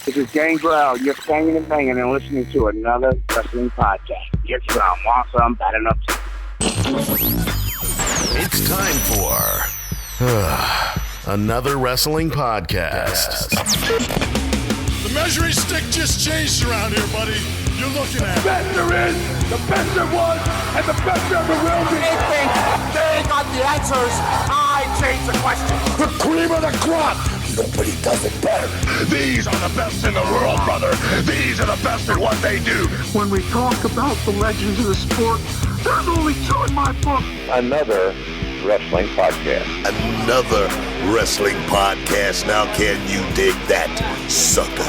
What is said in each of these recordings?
This is Gangrel. You're banging and banging and listening to another wrestling podcast. Get some, want some, bad enough. It's time for another wrestling podcast. The measuring stick just changed around here, buddy. You're looking at the best there is, the best there was, and the best there ever will be. They think they got the answers. I change the question. The cream of the crop. Nobody does it better. These are the best in the world, brother. These are the best at what they do. When we talk about the legends of the sport, there's only two in my book. Another wrestling podcast. Another wrestling podcast. Now can you dig that, sucker?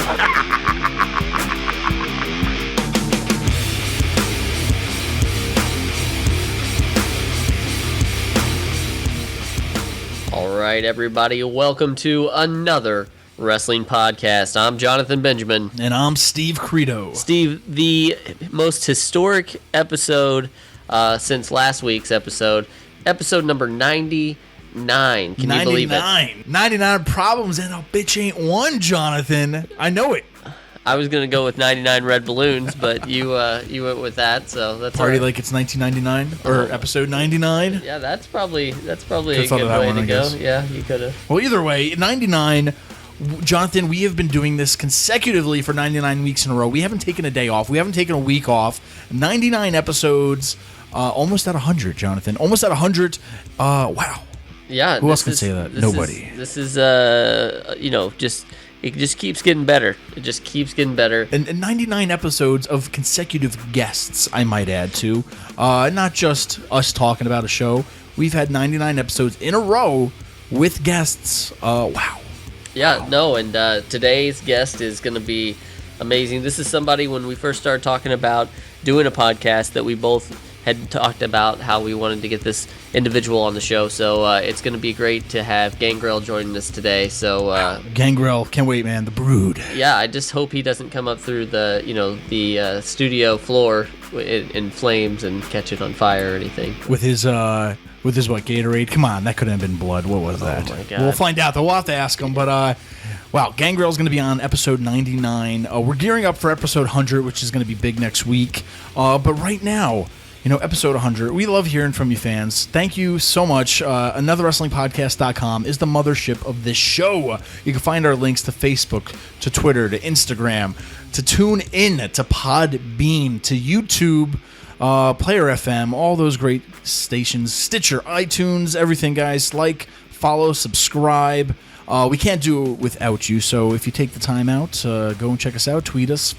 All right, everybody, welcome to another wrestling podcast. I'm Jonathan Benjamin. And I'm Steve Credo. Steve, the most historic episode since last week's episode number 99. Can you believe it? 99 problems and a bitch ain't one, Jonathan. I know it. I was going to go with 99 red balloons, but you went with that, so that's Party all right. like it's 1999 or episode 99. Yeah, that's probably a good way to go. Yeah, you could have. Well, either way, 99. Jonathan, we have been doing this consecutively for 99 weeks in a row. We haven't taken a day off. We haven't taken a week off. 99 episodes, almost at 100, Jonathan. Almost at 100. Wow. Yeah. Who else can say that? Nobody. This is it just keeps getting better. It just keeps getting better. And 99 episodes of consecutive guests, I might add, too. Not just us talking about a show. We've had 99 episodes in a row with guests. Wow. Yeah, no, and today's guest is going to be amazing. This is somebody, when we first started talking about doing a podcast, that we both had talked about how we wanted to get this individual on the show. So it's going to be great to have Gangrel joining us today. So Gangrel, can't wait, man. The Brood. Yeah, I just hope he doesn't come up through the studio floor in flames and catch it on fire or anything. With his what, Gatorade? Come on, that couldn't have been blood. What was that? Oh my God. We'll find out. We'll have to ask him. But wow, Gangrel's going to be on episode 99. We're gearing up for episode 100, which is going to be big next week. But right now, episode 100. We love hearing from you fans. Thank you so much. AnotherWrestlingPodcast.com is the mothership of this show. You can find our links to Facebook, to Twitter, to Instagram, to TuneIn, to Podbean, to YouTube, Player FM, all those great stations, Stitcher, iTunes, everything, guys. Like, follow, subscribe. We can't do it without you, so if you take the time out, go and check us out, tweet us,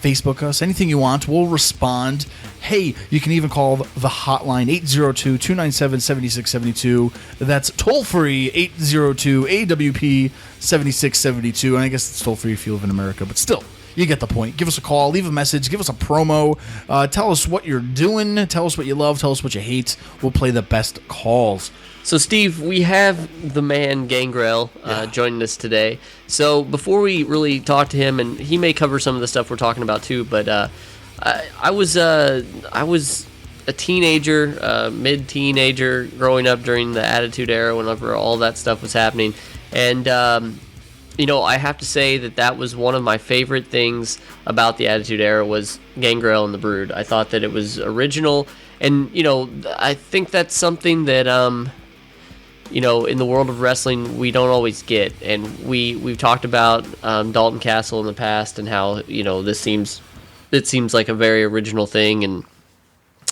Facebook us, anything you want. We'll respond. Hey, you can even call the hotline, 802-297-7672. That's toll-free, 802-AWP-7672. And I guess it's toll-free if you live in America, but still, you get the point. Give us a call, leave a message, give us a promo. Tell us what you're doing. Tell us what you love. Tell us what you hate. We'll play the best calls. So, Steve, we have the man Gangrel joining us today. So, before we really talk to him, and he may cover some of the stuff we're talking about too, but I was a teenager, mid-teenager, growing up during the Attitude Era, whenever all that stuff was happening, and I have to say that was one of my favorite things about the Attitude Era was Gangrel and the Brood. I thought that it was original, and I think that's something that in the world of wrestling, we don't always get. And we've talked about Dalton Castle in the past and how, it seems like a very original thing. And,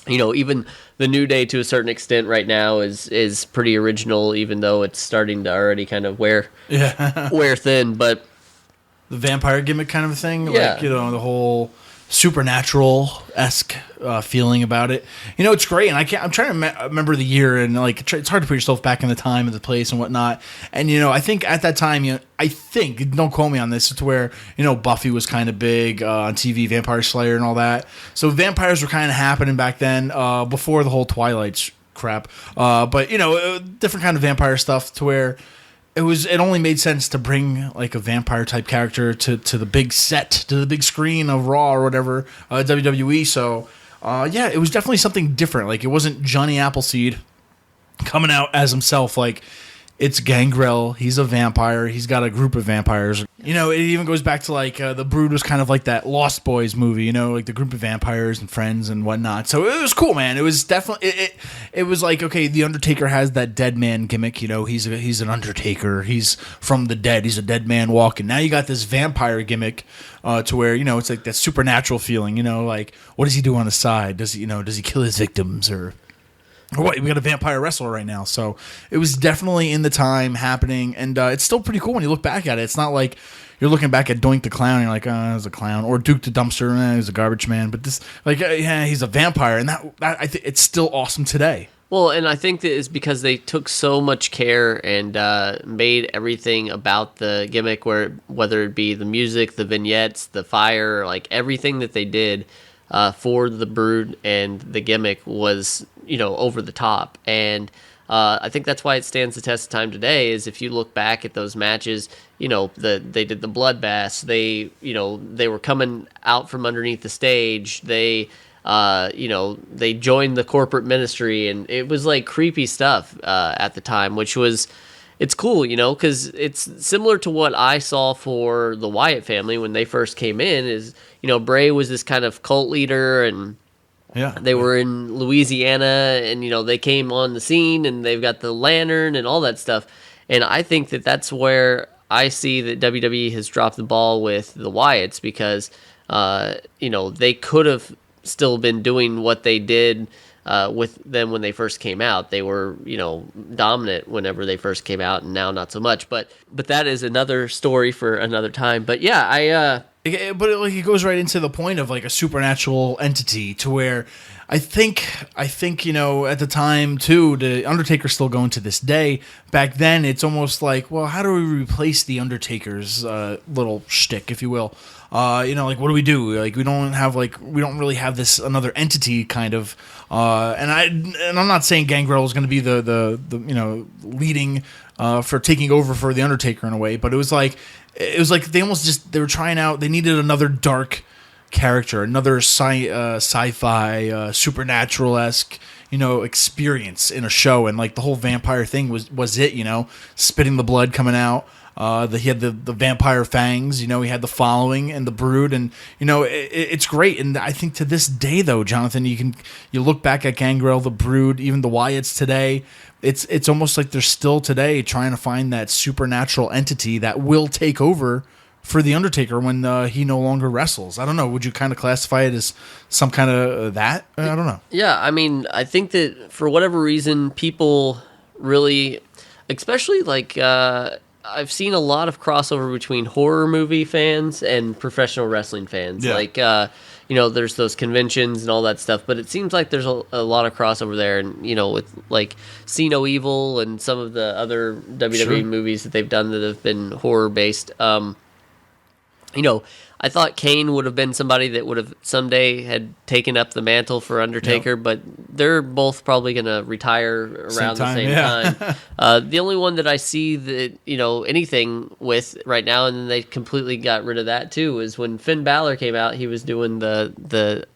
even the New Day to a certain extent right now is pretty original, even though it's starting to already kind of wear thin. But the vampire gimmick kind of a thing, yeah. Like, the whole supernatural-esque feeling about it. It's great, and I'm trying to remember the year, and it's hard to put yourself back in the time and the place and whatnot. And I think at that time, don't quote me on this, it's where Buffy was kind of big on TV, Vampire Slayer and all that. So vampires were kind of happening back then, before the whole Twilight crap. But different kind of vampire stuff to where it only made sense to bring like a vampire type character to the big set, to the big screen of Raw or whatever, WWE. So it was definitely something different. Like, it wasn't Johnny Appleseed coming out as himself. Like, It's Gangrel. He's a vampire. He's got a group of vampires. You know, it even goes back to like the Brood was kind of like that Lost Boys movie. You know, like the group of vampires and friends and whatnot. So it was cool, man. It was definitely it was like, okay, the Undertaker has that dead man gimmick. You know, he's an Undertaker. He's from the dead. He's a dead man walking. Now you got this vampire gimmick to where, you know, it's like that supernatural feeling. You know, like what does he do on the side? Does he kill his victims or what? We got a vampire wrestler right now. So it was definitely in the time happening, and it's still pretty cool when you look back at it. It's not like you're looking back at Doink the Clown and you're like, oh, he's a clown, or Duke the Dumpster, he's a garbage man. But this, like, yeah, he's a vampire, and that I think it's still awesome today. Well, and I think that is because they took so much care and made everything about the gimmick, whether it be the music, the vignettes, the fire, like everything that they did for the Brood and the gimmick was, you know, over the top. And I think that's why it stands the test of time today, is if you look back at those matches, you know, they did the bloodbaths, they were coming out from underneath the stage, they joined the corporate ministry, and it was like creepy stuff at the time, it's cool, you know, because it's similar to what I saw for the Wyatt family when they first came in. Is, you know, Bray was this kind of cult leader, and they were in Louisiana, and, you know, they came on the scene, and they've got the lantern and all that stuff. And I think that that's where I see that WWE has dropped the ball with the Wyatts, because, you know, they could have still been doing what they did with them when they first came out. They were, you know, dominant whenever they first came out, and now not so much. But that is another story for another time. But yeah, it goes right into the point of like a supernatural entity, to where I think you know, at the time too, the Undertaker's still going to this day. Back then, it's almost like, well, how do we replace the Undertaker's little shtick, if you will? You know, like, what do we do? Like, we don't really have this another entity kind of. And I'm not saying Gangrel is going to be the you know, leading for taking over for the Undertaker in a way, but it was like they were trying out. They needed another dark character, another sci-fi supernatural-esque, you know, experience in a show, and like the whole vampire thing was it, you know, spitting the blood coming out. He had the vampire fangs, you know, he had the following and the Brood, and, you know, it's great. And I think to this day, though, Jonathan, you look back at Gangrel, the Brood, even the Wyatts today, it's almost like they're still today trying to find that supernatural entity that will take over for the Undertaker when he no longer wrestles. I don't know. Would you kind of classify it as some kind of that? I don't know. Yeah, I mean, I think that for whatever reason, people really, especially like, I've seen a lot of crossover between horror movie fans and professional wrestling fans. Yeah. Like, you know, there's those conventions and all that stuff, but it seems like there's a lot of crossover there. And, you know, with like See No Evil and some of the other WWE movies that they've done that have been horror based. You know, I thought Kane would have been somebody that would have someday had taken up the mantle for Undertaker, but they're both probably going to retire around the same time. The only one that I see that, you know, anything with right now, and then they completely got rid of that too, is when Finn Balor came out, he was doing the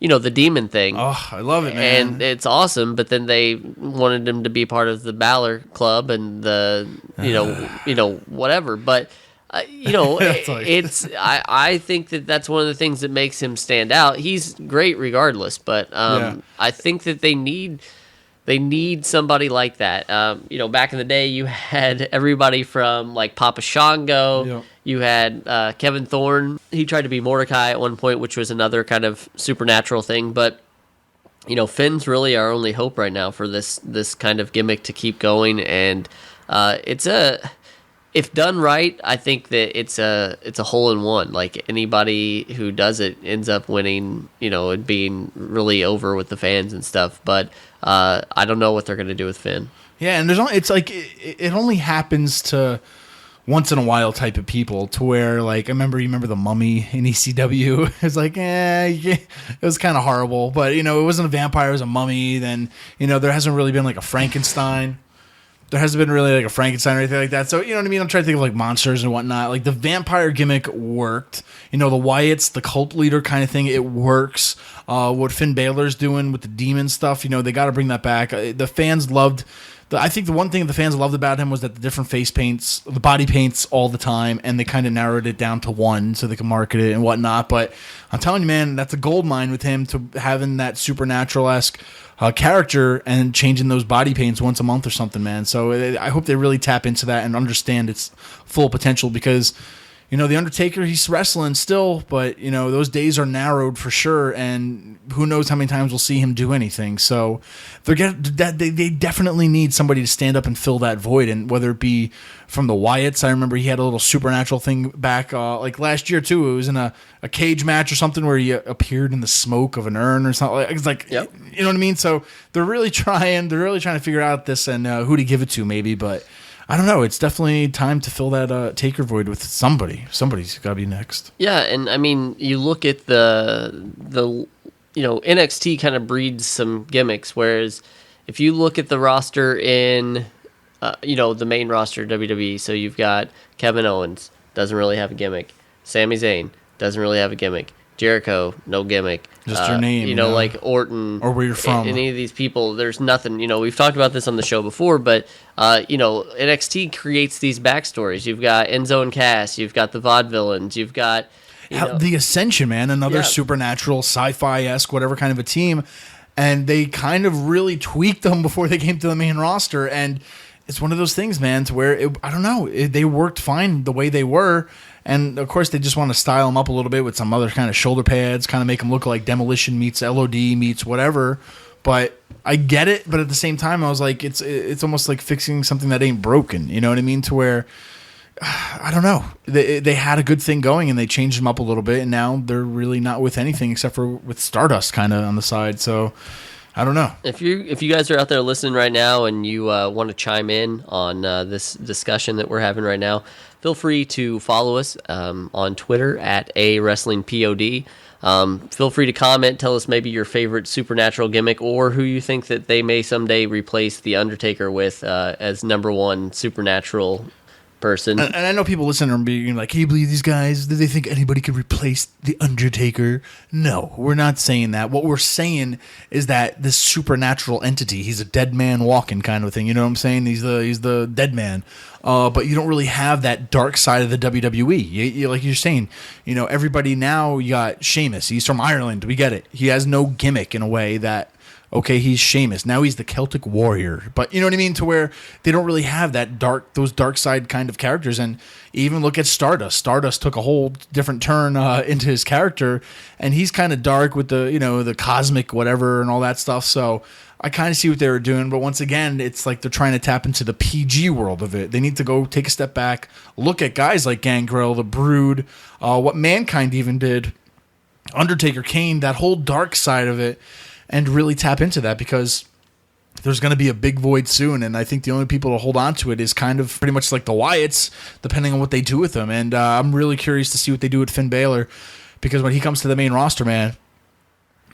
you know, the demon thing. Oh, I love it, man. And it's awesome, but then they wanted him to be part of the Balor Club and the, you know, whatever. But you know, I think that that's one of the things that makes him stand out. He's great regardless, but I think that they need somebody like that. You know, back in the day, you had everybody from like Papa Shango. Yep. You had Kevin Thorne. He tried to be Mordecai at one point, which was another kind of supernatural thing. But you know, Finn's really our only hope right now for this kind of gimmick to keep going, and if done right, I think that it's a hole in one. Like, anybody who does it ends up winning, you know, and being really over with the fans and stuff. But I don't know what they're going to do with Finn. Yeah, and it's like it only happens to once in a while type of people, to where, like, you remember the Mummy in ECW? It's like, it was kind of horrible, but, you know, it wasn't a vampire, it was a mummy. Then, you know, there hasn't really been like a Frankenstein. There hasn't been really like a Frankenstein or anything like that. So, you know what I mean? I'm trying to think of like monsters and whatnot. Like, the vampire gimmick worked. You know, the Wyatts, the cult leader kind of thing, it works. What Finn Balor's doing with the demon stuff, you know, they got to bring that back. The fans loved I think the one thing the fans loved about him was that the different face paints, the body paints all the time, and they kind of narrowed it down to one so they could market it and whatnot. But I'm telling you, man, that's a gold mine with him to having that supernatural-esque character and changing those body paints once a month or something, man. So I hope they really tap into that and understand its full potential because, you know, The Undertaker, he's wrestling still, but, you know, those days are narrowed for sure, and who knows how many times we'll see him do anything. So they definitely need somebody to stand up and fill that void, and whether it be from the Wyatts. I remember he had a little supernatural thing back like last year, too. It was in a cage match or something where he appeared in the smoke of an urn or something. It's like, yep. You know what I mean? So they're really trying to figure out this and who to give it to maybe, but I don't know. It's definitely time to fill that Taker void with somebody. Somebody's got to be next. Yeah, and I mean, you look at the you know, NXT kind of breeds some gimmicks, whereas if you look at the roster in you know, the main roster WWE, so you've got Kevin Owens, doesn't really have a gimmick. Sami Zayn doesn't really have a gimmick. Jericho, no gimmick. Just your name. You know, like Orton. Or where you're from. Any of these people, there's nothing. You know, we've talked about this on the show before, but, you know, NXT creates these backstories. You've got Enzo and Cass. You've got the Vaudevillains. You've got... the Ascension, man. Another supernatural, sci-fi-esque, whatever kind of a team. And they kind of really tweaked them before they came to the main roster. And it's one of those things, man, to where, I don't know, they worked fine the way they were. And, of course, they just want to style them up a little bit with some other kind of shoulder pads, kind of make them look like Demolition meets LOD meets whatever. But I get it, but at the same time, I was like, it's almost like fixing something that ain't broken. You know what I mean? To where, I don't know. They had a good thing going, and they changed them up a little bit, and now they're really not with anything except for with Stardust kind of on the side. So I don't know. If you guys are out there listening right now and you want to chime in on this discussion that we're having right now, feel free to follow us on Twitter at @WrestlingPod. Feel free to comment, tell us maybe your favorite supernatural gimmick or who you think that they may someday replace The Undertaker with as number one supernatural person. And I know people listening are being like, can you believe these guys? Do they think anybody could replace The Undertaker? No, we're not saying that. What we're saying is that this supernatural entity, he's a dead man walking kind of a thing. You know what I'm saying? He's the dead man. But you don't really have that dark side of the WWE. Like you're saying, you know, everybody now, you got Sheamus. He's from Ireland. We get it. He has no gimmick in a way that, okay, he's Sheamus. Now he's the Celtic Warrior. But you know what I mean? To where they don't really have those dark side kind of characters. And even look at Stardust. Stardust took a whole different turn into his character. And he's kind of dark with the, you know, the cosmic whatever and all that stuff. So I kind of see what they were doing. But once again, it's like they're trying to tap into the PG world of it. They need to go take a step back, look at guys like Gangrel, The Brood, what Mankind even did, Undertaker, Kane, that whole dark side of it, and really tap into that because there's going to be a big void soon. And I think the only people to hold on to it is kind of pretty much like the Wyatts, depending on what they do with them. And I'm really curious to see what they do with Finn Balor because when he comes to the main roster, man,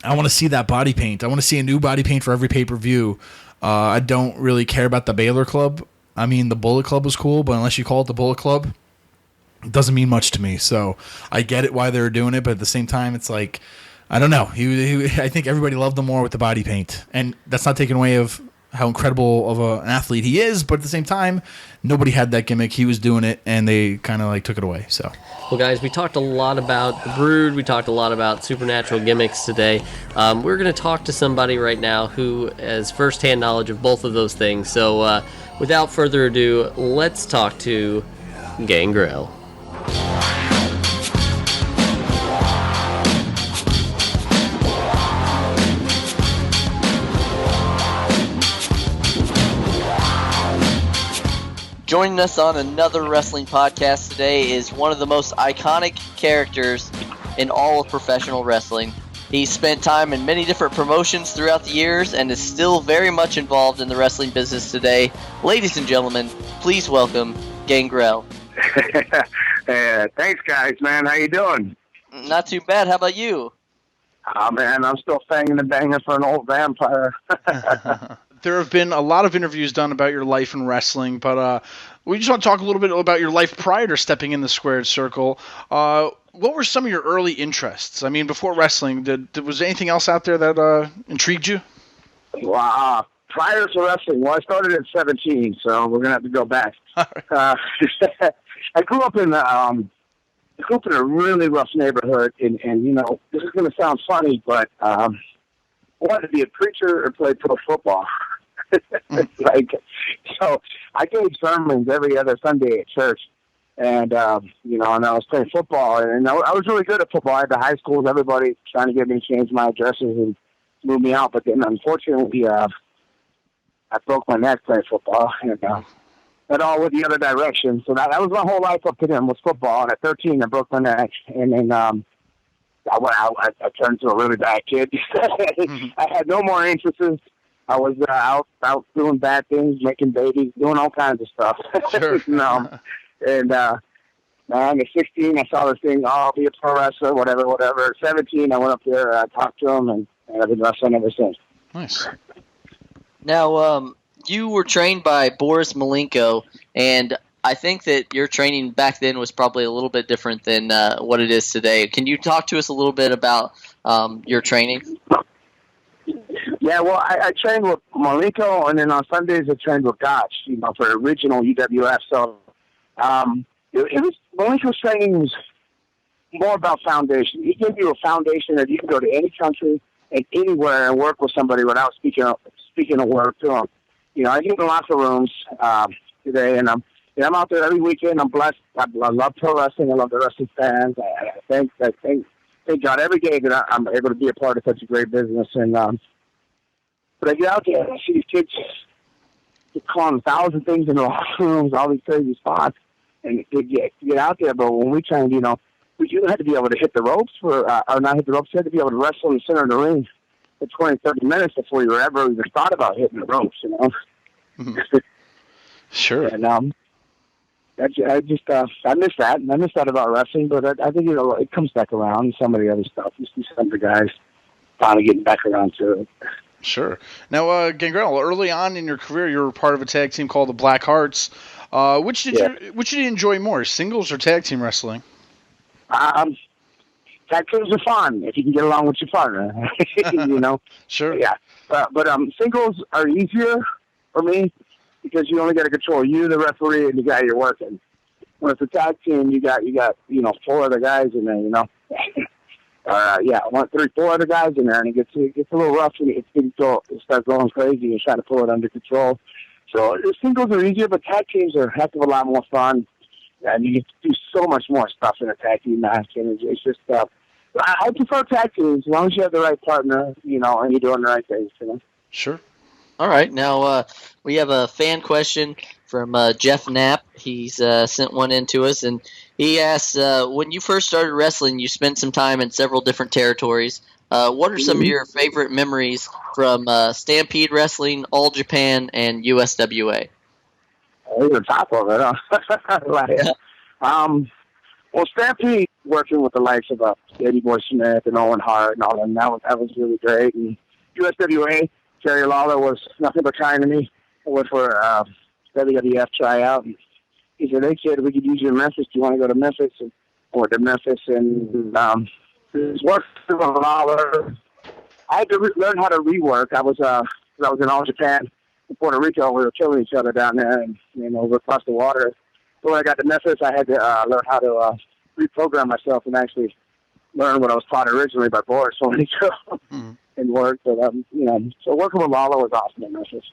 I want to see that body paint. I want to see a new body paint for every pay-per-view. I don't really care about the Balor Club. I mean, the Bullet Club was cool, but unless you call it the Bullet Club, it doesn't mean much to me. So I get it why they're doing it, but at the same time, it's like, I don't know. I think everybody loved him more with the body paint. And that's not taking away of how incredible of an athlete he is, but at the same time, nobody had that gimmick. He was doing it, and they kind of like took it away. So, well, guys, we talked a lot about the Brood. We talked a lot about supernatural gimmicks today. We're going to talk to somebody right now who has firsthand knowledge of both of those things. So, without further ado, let's talk to Gangrel. Joining us on another wrestling podcast today is one of the most iconic characters in all of professional wrestling. He's spent time in many different promotions throughout the years and is still very much involved in the wrestling business today. Ladies and gentlemen, please welcome Gangrel. Thanks, guys, man. How you doing? Not too bad. How about you? Oh, man, I'm still fanging and banging for an old vampire. There have been a lot of interviews done about your life in wrestling, but we just want to talk a little bit about your life prior to stepping in the squared circle. What were some of your early interests? I mean, before wrestling, was there anything else out there that intrigued you? Well, Prior to wrestling, well, I started at 17, so we're gonna have to go back. I grew up in a really rough neighborhood, and you know, this is gonna sound funny, but I wanted to be a preacher or play pro football. So I gave sermons every other Sunday at church, and you know, and I was playing football, and I was really good at football. I had the high schools, everybody trying to get me to change my addresses and move me out, but then unfortunately, I broke my neck playing football, and that all went the other direction. So that was my whole life up to then was football. And at 13, I broke my neck, and then I turned into a really bad kid. I had no more interests. I was out doing bad things, making babies, doing all kinds of stuff. Sure. And man, at 16, I saw this thing. Oh, I'll be a pro wrestler, whatever. At 17, I went up there, talked to him, and I've been wrestling ever since. Nice. Now, you were trained by Boris Malenko, and I think that your training back then was probably a little bit different than what it is today. Can you talk to us a little bit about your training? Yeah, well, I trained with Malenko, and then on Sundays I trained with Gotch, you know, for original UWF. So it was Malenko's training was more about foundation. He gave you a foundation that you can go to any country and anywhere and work with somebody without speaking a word to them. You know, I get in lots of rooms today, and I'm out there every weekend. I'm blessed. I love pro wrestling. I love the wrestling fans. I thank God every day that I'm able to be a part of such a great business. And but I get out there and I see these kids calling 1,000 things in the locker rooms, all these crazy spots, and to get out there. But when we trained, you know, you had to be able to hit the ropes or not hit the ropes. You had to be able to wrestle in the center of the ring for 20, 30 minutes before you were ever even thought about hitting the ropes, you know. Mm-hmm. Sure. And I miss that. I miss that about wrestling, but I think, you know, it comes back around. Some of the other stuff, you see some of the guys finally getting back around to it. Sure. Now, Gangrel, early on in your career, you were part of a tag team called the Black Hearts. Which did you enjoy more, singles or tag team wrestling? Tag teams are fun if you can get along with your partner. You know. Sure. Yeah. But singles are easier for me because you only got to control you, the referee, and the guy you're working. When it's a tag team, you got you know 4 other guys in there. You know. 4 other guys in there, and it gets a little rough, and it starts going crazy and trying to pull it under control. So the singles are easier, but tag teams are a heck of a lot more fun, and you get to do so much more stuff in a tag team match, and it's just I prefer tag teams as long as you have the right partner, you know, and you're doing the right things, you know. Sure. All right, now we have a fan question from Jeff Knapp. He's sent one in to us, and he asks, when you first started wrestling, you spent some time in several different territories. What are some of your favorite memories from Stampede Wrestling, All Japan, and USWA? These are top of it, huh? Well, Stampede, working with the likes of Eddie Boy Smith and Owen Hart and all them, that was really great. And USWA, Jerry Lawler was nothing but kind to me. I went for WWF tryout. And he said, "Hey, kid, we could use you in Memphis. Do you want to go to Memphis?" And I went to Memphis, and his work with Lawler. I had to learn how to rework. I was in All Japan in Puerto Rico. We were killing each other down there, and you know, over across the water. So when I got to Memphis, I had to learn how to reprogram myself and actually learn what I was taught originally by Boris and work. But so working with Lawler was awesome in Memphis.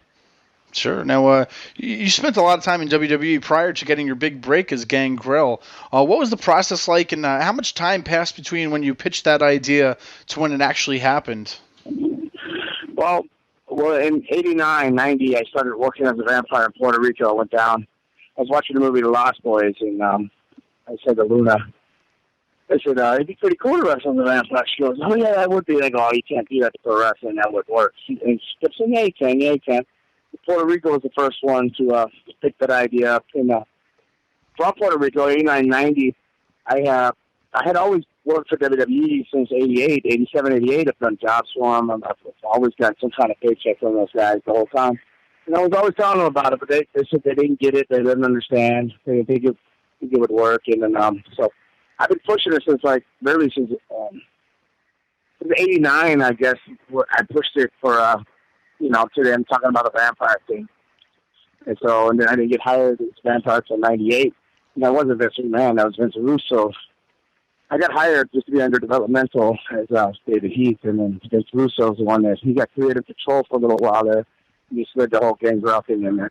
Sure. Now, you spent a lot of time in WWE prior to getting your big break as Gangrel. What was the process like, and how much time passed between when you pitched that idea to when it actually happened? Well, in 89, 90, I started working as a vampire in Puerto Rico. I went down. I was watching the movie The Lost Boys, and I said to Luna, I said, it'd be pretty cool to wrestle the vampire. She goes, "Oh, yeah, that would be." I go, "Oh, you can't do that for wrestling. That would work." And she kept saying, "Yeah, you can." Puerto Rico was the first one to pick that idea up. And from Puerto Rico, 89, 90, I had always worked for WWE since 88, 87, 88. I've done jobs for them. I've always got some kind of paycheck from those guys the whole time. And I was always telling them about it, but they said they didn't get it. They didn't understand. They didn't think it would work. And then, so I've been pushing it since 89, I guess. I pushed it for, to them talking about the vampire thing. And then I didn't get hired as vampire until 98. And that wasn't Vince McMahon, that was Vince Russo. I got hired just to be under developmental as David Heath, and then Vince Russo's the one that he got creative control for a little while there. He slid the whole Gangrel thing in there.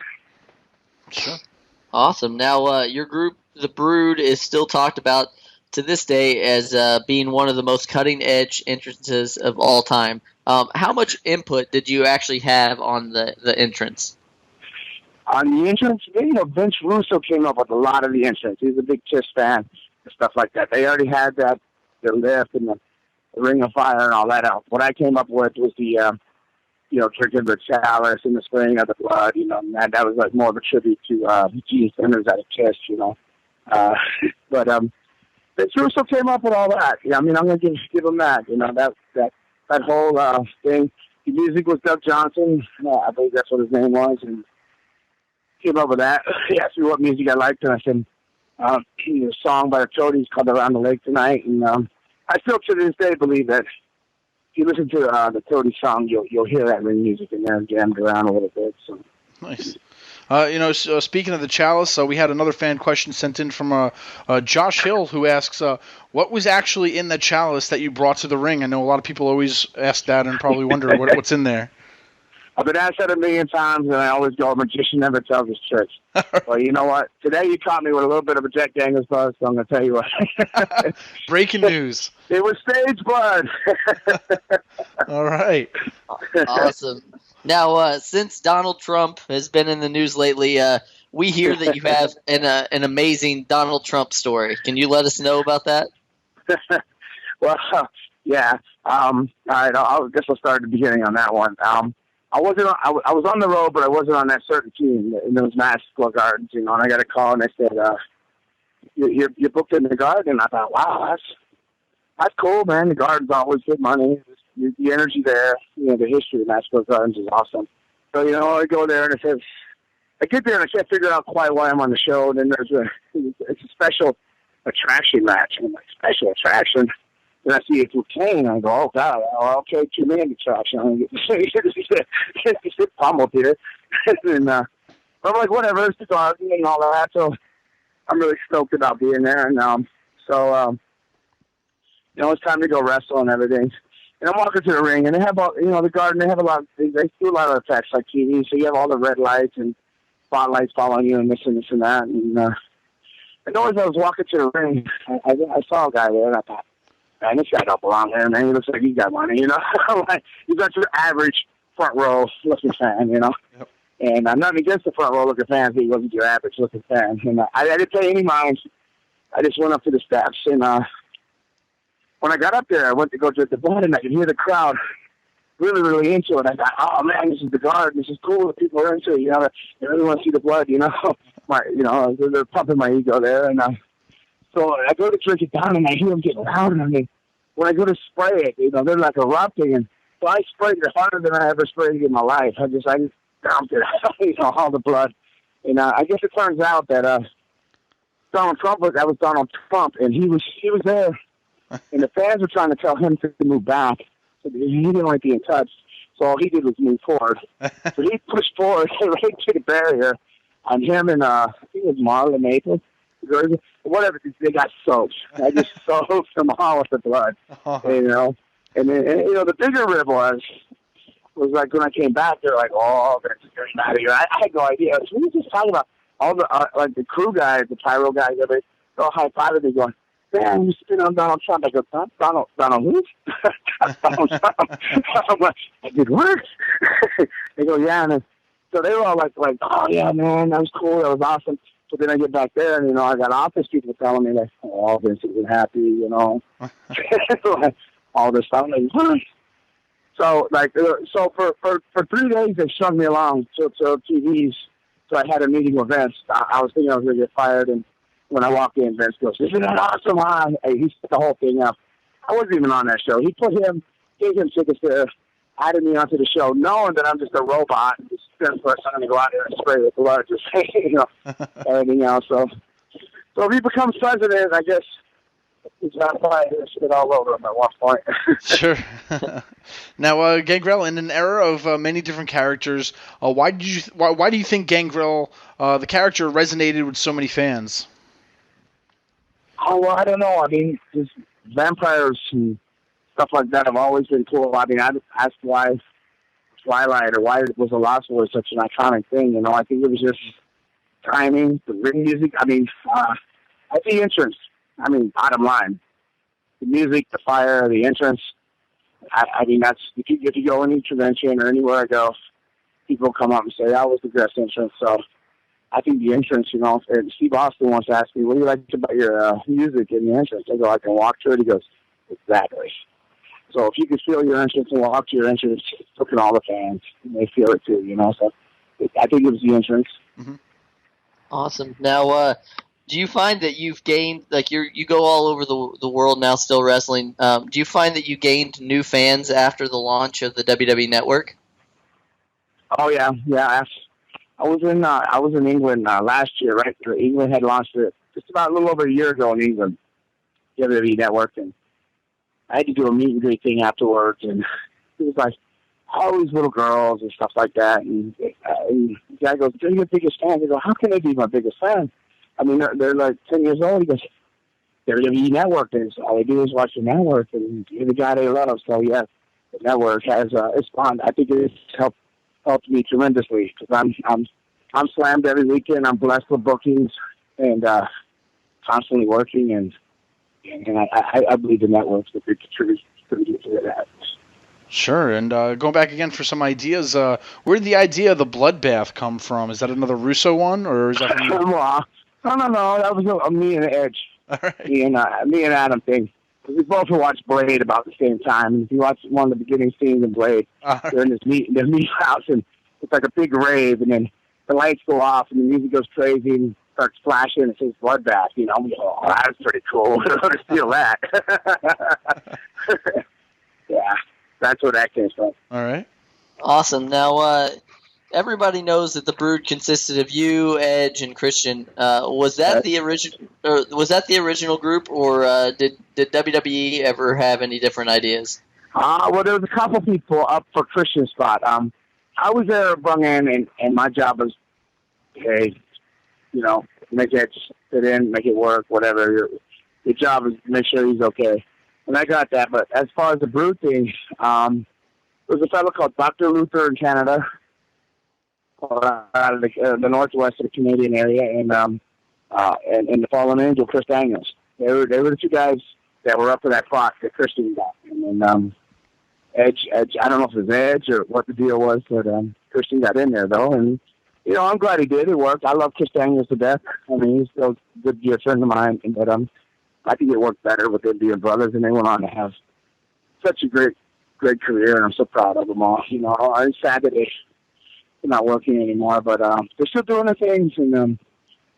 Sure. Awesome. Now, your group, The Brood, is still talked about to this day as being one of the most cutting-edge entrances of all time. How much input did you actually have on the entrance? On the entrance, Vince Russo came up with a lot of the entrance. He's a big Kiss fan and stuff like that. They already had the lift and the Ring of Fire and all that out. What I came up with was the drinking the chalice and the spraying of the blood, and that was like more of a tribute to Gene Simmons at a Kiss, But Vince Russo came up with all that. I'm going to give him that. That whole thing. The music was Doug Johnson. I believe that's what his name was, and came up with that. He asked me what music I liked, and I said, a song by the Toadies called Around the Lake Tonight. And I still to this day believe that if you listen to the Toadies song, you'll hear that ring music in there jammed around a little bit. So nice. Speaking of the chalice, we had another fan question sent in from Josh Hill, who asks, what was actually in the chalice that you brought to the ring? I know a lot of people always ask that and probably wonder what's in there. I've been asked that a million times, and I always go, a magician never tells his tricks. Well, you know what? Today you caught me with a little bit of a Jack Daniels buzz, so I'm going to tell you what. Breaking news. It was stage blood. All right. Awesome. Now, since Donald Trump has been in the news lately, we hear that you have an amazing Donald Trump story. Can you let us know about that? Well, yeah. All right. I guess I'll start at the beginning on that one. I was on the road, but I wasn't on that certain team in those Madison Square Gardens, and I got a call, and they said, you're booked in the Garden. And I thought, wow, that's cool, man. The Garden's always good money. The energy there, the history of Madison Square Gardens is awesome. So, I go there, and I get there, and I can't figure out quite why I'm on the show. And then it's a special attraction match. And I'm like, special attraction? And I see it's with Kane. I go, oh, God, okay, 2-man attraction. I'm get pummeled here. And I'm like, whatever, it's the Garden and all that. So I'm really stoked about being there. And it's time to go wrestle and everything. And I'm walking to the ring, and they have all, the Garden, they have a lot, they do a lot of effects like TV. So you have all the red lights and spotlights following you and this and that. And as I was walking to the ring, I saw a guy there, and I thought, man, this guy don't belong there, man. He looks like he's got money, like, he's not your average front row looking fan, Yep. And I'm not against the front row looking fans. He wasn't your average looking fan. And I didn't pay any mind. I just went up to the steps, and when I got up there, I went to go drink the blood, and I could hear the crowd really, really into it. I thought, oh man, this is the Garden. This is cool. The people are into it. They really want to see the blood. They're pumping my ego there, and so I go to drink it down, and I hear them getting louder. I mean, when I go to spray it, they're like erupting, and so I sprayed it harder than I ever sprayed in my life. I just dumped it, all the blood. And I guess it turns out that that was Donald Trump, and he was there, and the fans were trying to tell him to move back. So he didn't like being touched, so all he did was move forward. So he pushed forward right to the barrier, and him and I think it was Marla Maple, whatever, they got soaked. I just soaked them all with the blood, And then, the bigger rib was like when I came back, they're like, oh, they're getting out of here. I had no idea. So we were just talking about all the, like the crew guys, the pyro guys, everybody, they're all high-fiving me going, man, you spin on Donald Trump. I go, Donald who? Donald Trump. I'm like, I did what? They go, yeah. And then, so they were all like, oh, yeah, man, that was cool. That was awesome. So then I get back there, and, I got office people telling me, like, oh, Vince isn't happy, like, all this stuff. I'm like, what? So, for 3 days, they strung me along to TVs. So I had a meeting with Vince. I was thinking I was going to get fired, and when I walked in, Vince goes, isn't that awesome? Hey, he set the whole thing up. I wasn't even on that show. He gave him tickets to added me onto the show, knowing that I'm just a robot. Just I'm going to go out there and spray with blood, just everything else. So if he becomes president, I guess He's not flying this shit all over him at one point. Sure. Now, Gangrel, in an era of many different characters, why do you think Gangrel, the character, resonated with so many fans? Oh, well, I don't know. I mean, just vampires and stuff like that have always been cool. I mean, I asked why Twilight or why was the Lost Boys such an iconic thing. You know, I think it was just timing, the ring music. I mean, I think entrance. I mean, bottom line, the music, the fire, the entrance. I mean, that's if you go any convention or anywhere I go, people come up and say that was the best entrance. So I think the entrance, you know, and Steve Austin once asked me, what do you like about your music and the entrance? I go, I can walk to it. He goes, exactly. So if you can feel your entrance and walk to your entrance, so can all the fans. And they feel it too, you know. So I think it was the entrance. Mm-hmm. Awesome. Now, do you find that you've gained, like you go all over the world now still wrestling, do you find that you gained new fans after the launch of the WWE Network? Oh, yeah. I was in England last year, right? England had launched it just about a little over a year ago in England, WWE Network, and I had to do a meet and greet thing afterwards, and it was like all these little girls and stuff like that, and the guy goes, "They're your biggest fan." I go, "How can they be my biggest fan? I mean, they're like 10 years old." He goes, "WWE Network is all they do is watch the network, and you're the guy they love." So yeah, the network has it's fun. I think it's helped me tremendously because I'm slammed every weekend. I'm blessed with bookings and constantly working, and I believe the network's a big contributor to that. Sure, and going back again for some ideas, where did the idea of the bloodbath come from? Is that another Russo one, or is that? No. That was me and Edge. All right. Me and Adam thing. We both watched Blade about the same time. And if you watch one of the beginning scenes of Blade, they're in this meat house, and it's like a big rave, and then the lights go off, and the music goes crazy, and starts flashing, and it says bloodbath. You know, we go, "Oh, that's pretty cool. We're going to steal that." Yeah, that's where that came from. All right. Awesome. Now, everybody knows that the Brood consisted of you, Edge, and Christian. Was that the original group, or did WWE ever have any different ideas? Well, there was a couple people up for Christian's spot. I was there brung in, and my job was, hey, you know, make Edge fit in, make it work, whatever. Your job is make sure he's okay. And I got that. But as far as the Brood thing, there was a fellow called Dr. Luther in Canada, out of the northwest of the Canadian area, and the Fallen Angel, Chris Daniels. They were the two guys that were up for that spot that Christian got. And then Edge, I don't know if it was Edge or what the deal was, but Christian got in there, though. And, you know, I'm glad he did. It worked. I love Chris Daniels to death. I mean, he's still a good dear friend of mine. But I think it worked better with them being brothers, and they went on to have such a great career, and I'm so proud of them all. You know, I'm sad that they're not working anymore, but they're still doing their things, and I'm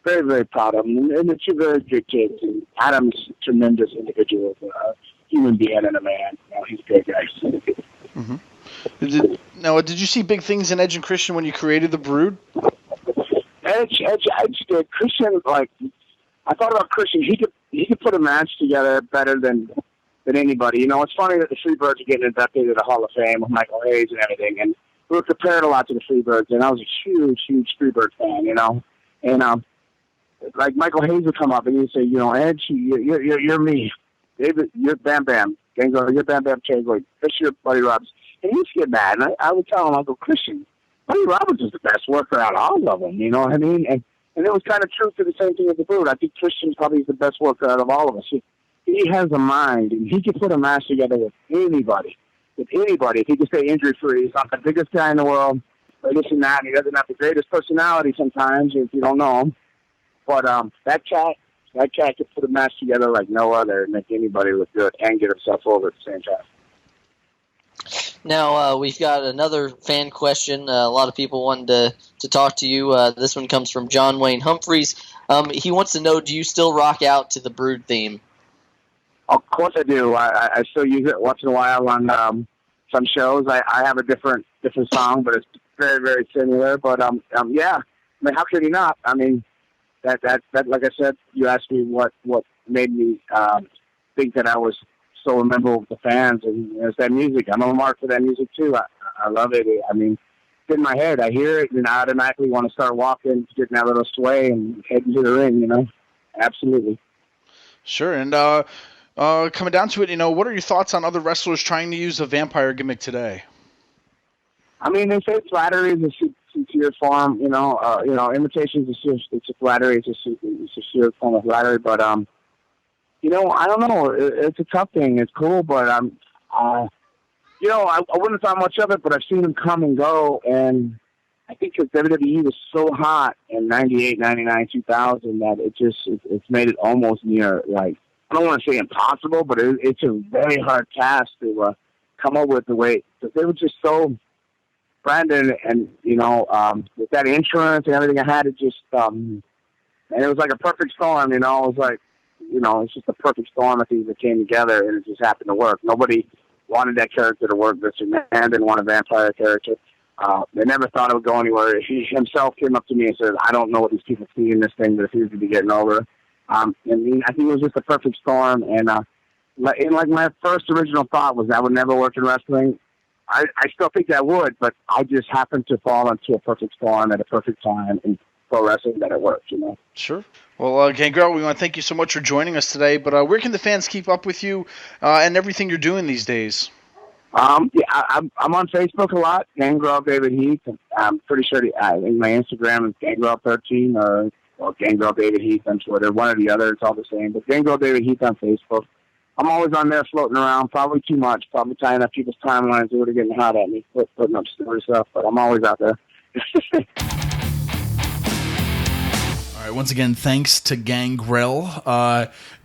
very, very proud of them. And they're two very good kids. And Adam's a tremendous individual, human being and a man. You know, he's a great guy. Mm-hmm. Now, did you see big things in Edge and Christian when you created the Brood? Edge did. Christian, like, I thought about Christian. He could put a match together better than anybody. You know, it's funny that the Freebirds are getting inducted into the Hall of Fame with Michael Hayes and everything, and we were compared a lot to the Freebirds, and I was a huge Freebird fan, you know. And like Michael Hayes would come up and he'd say, you know, Edge, you're me. David, you're Bam Bam. Gangrel, you're Bam Bam Gangrel. This your Buddy Roberts. And he used to get mad, and I would tell him, I'll go, Christian, Buddy Roberts is the best worker out of all of them, you know what I mean? And it was kind of true for the same thing with the Brood. I think Christian's probably the best worker out of all of us. He has a mind, and he can put a match together with anybody. If he can stay injury-free. He's not the biggest guy in the world, or this and that, and he doesn't have the greatest personality sometimes if you don't know him. But that cat can put a match together like no other and make anybody look good and get himself over at the same time. Now, we've got another fan question. A lot of people wanted to talk to you. This one comes from John Wayne Humphreys. He wants to know, do you still rock out to the Brood theme? Of course I do. I still use it once in a while on some shows. I have a different song, but it's very, very similar. But yeah, I mean, how could you not? I mean, that like I said, you asked me what made me think that I was so memorable with the fans, and it's that music. I'm a mark for that music too. I love it. I mean, it's in my head. I hear it, and I automatically want to start walking, getting that little sway, and heading to the ring. You know, absolutely. Sure. And coming down to it, what are your thoughts on other wrestlers trying to use the vampire gimmick today? I mean, they say flattery is a sincere form. Imitation is it's a flattery. It's a sincere form of flattery. But I don't know. It's a tough thing. It's cool, but I wouldn't have thought much of it. But I've seen them come and go, and I think because WWE was so hot in '98, '99, 2000 that it's made it almost near, like, I don't want to say impossible, but it's a very hard task to come up with the way, because they were just so branded, and with that insurance and everything I had, it just and it was like a perfect storm. It was like, it's just a perfect storm of things that came together, and it just happened to work. Nobody wanted that character to work. Mr. Man didn't want a vampire character. They never thought it would go anywhere. He himself came up to me and said, I don't know what these people see in this thing, but it seems to be getting over. I think it was just a perfect storm. And my first original thought was that would never work in wrestling. I still think that would, but I just happened to fall into a perfect storm at a perfect time in pro wrestling that it worked, Sure. Well, Gangrel, we want to thank you so much for joining us today, but where can the fans keep up with you and everything you're doing these days? I'm on Facebook a lot, Gangrel David Heath. I'm pretty sure I think my Instagram is Gangrel13 or Gangrel David Heath on Twitter. One or the other, it's all the same. But Gangrel David Heath on Facebook. I'm always on there floating around, probably too much, probably tying up people's timelines who are getting hot at me, putting up story stuff, but I'm always out there. All right, once again, thanks to Gangrel.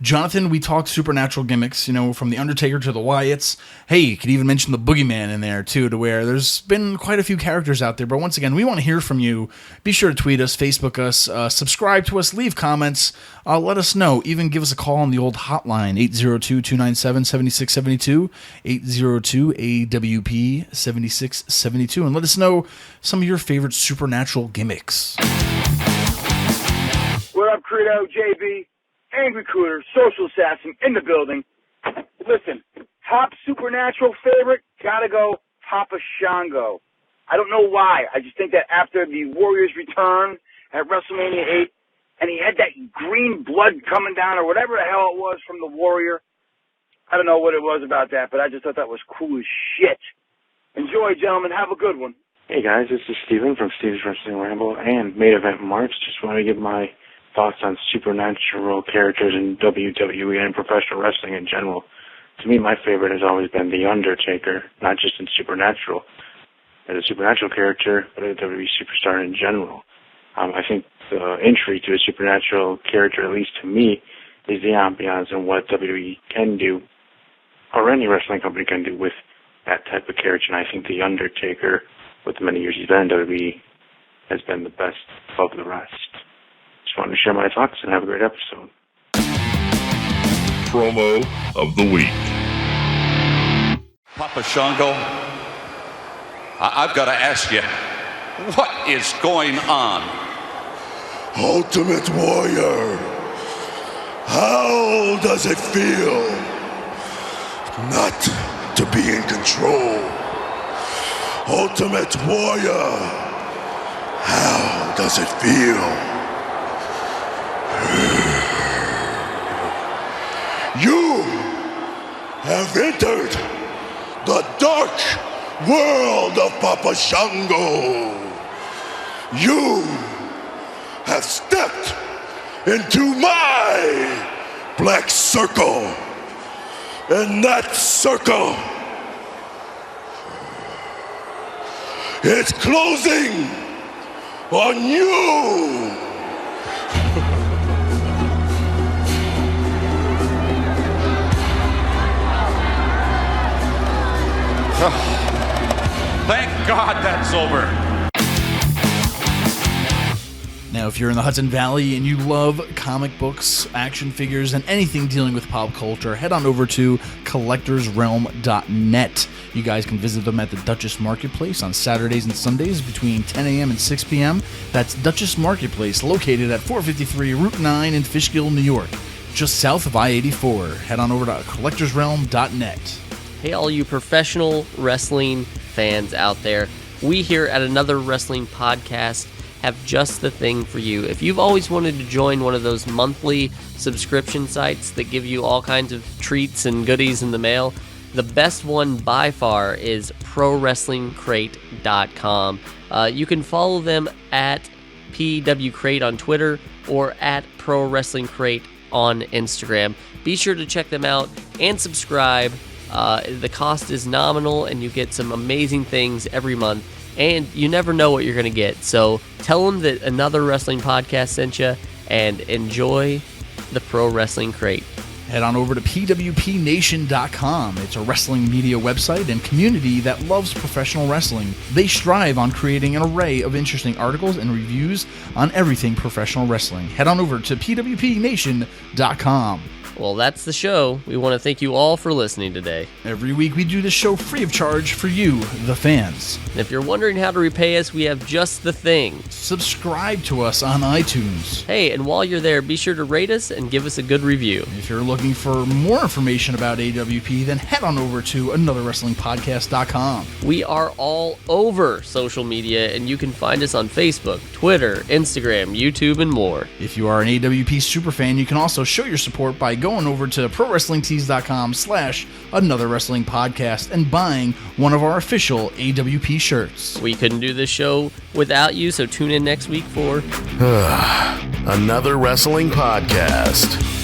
Jonathan, we talked supernatural gimmicks, from The Undertaker to the Wyatts. Hey, you could even mention the Boogeyman in there, too, to where there's been quite a few characters out there. But once again, we want to hear from you. Be sure to tweet us, Facebook us, subscribe to us, leave comments. Let us know. Even give us a call on the old hotline, 802-297-7672, 802-AWP-7672, and let us know some of your favorite supernatural gimmicks. What up, Credo, JB, Angry Cooter, Social Assassin in the building. Listen, top supernatural favorite, gotta go Papa Shango. I don't know why. I just think that after the Warriors' return at WrestleMania 8, and he had that green blood coming down or whatever the hell it was from the Warrior. I don't know what it was about that, but I just thought that was cool as shit. Enjoy, gentlemen. Have a good one. Hey, guys. This is Steven from Steve's Wrestling Ramble and Main Event March. Just want to give my thoughts on supernatural characters in WWE and professional wrestling in general. To me, my favorite has always been The Undertaker, not just in Supernatural, as a supernatural character, but a WWE superstar in general. I think the entry to a supernatural character, at least to me, is the ambiance and what WWE can do, or any wrestling company can do with that type of character. And I think The Undertaker, with the many years he's been in WWE, has been the best of the rest. Just wanted to share my thoughts and have a great episode. Promo of the week. Papa Shango, I've got to ask you, what is going on? Ultimate Warrior, how does it feel not to be in control? Ultimate Warrior, how does it feel? You have entered the dark world of Papa Shango. You have stepped into my black circle. And that circle, it's closing on you. Thank God that's over. Now, if you're in the Hudson Valley and you love comic books, action figures, and anything dealing with pop culture, head on over to collectorsrealm.net. You guys can visit them at the Duchess Marketplace on Saturdays and Sundays between 10 a.m. and 6 p.m. That's Duchess Marketplace, located at 453 Route 9 in Fishkill, New York. just south of I-84. Head on over to collectorsrealm.net. Hey, all you professional wrestling fans out there. We here at Another Wrestling Podcast have just the thing for you. If you've always wanted to join one of those monthly subscription sites that give you all kinds of treats and goodies in the mail, the best one by far is ProWrestlingCrate.com. You can follow them at PWCrate on Twitter or at ProWrestlingCrate on Instagram. Be sure to check them out and subscribe. The cost is nominal and you get some amazing things every month. And you never know what you're going to get. So tell them that Another Wrestling Podcast sent you and enjoy the Pro Wrestling Crate. Head on over to pwpnation.com. It's a wrestling media website and community that loves professional wrestling. They strive on creating an array of interesting articles and reviews on everything professional wrestling. Head on over to pwpnation.com. Well, that's the show. We want to thank you all for listening today. Every week we do this show free of charge for you, the fans. And if you're wondering how to repay us, we have just the thing. Subscribe to us on iTunes. Hey, and while you're there, be sure to rate us and give us a good review. If you're looking for more information about AWP, then head on over to anotherwrestlingpodcast.com. We are all over social media, and you can find us on Facebook, Twitter, Instagram, YouTube, and more. If you are an AWP superfan, you can also show your support by going over to ProWrestlingTees.com/AnotherWrestlingPodcast and buying one of our official AWP shirts. We couldn't do this show without you, so tune in next week for Another Wrestling Podcast.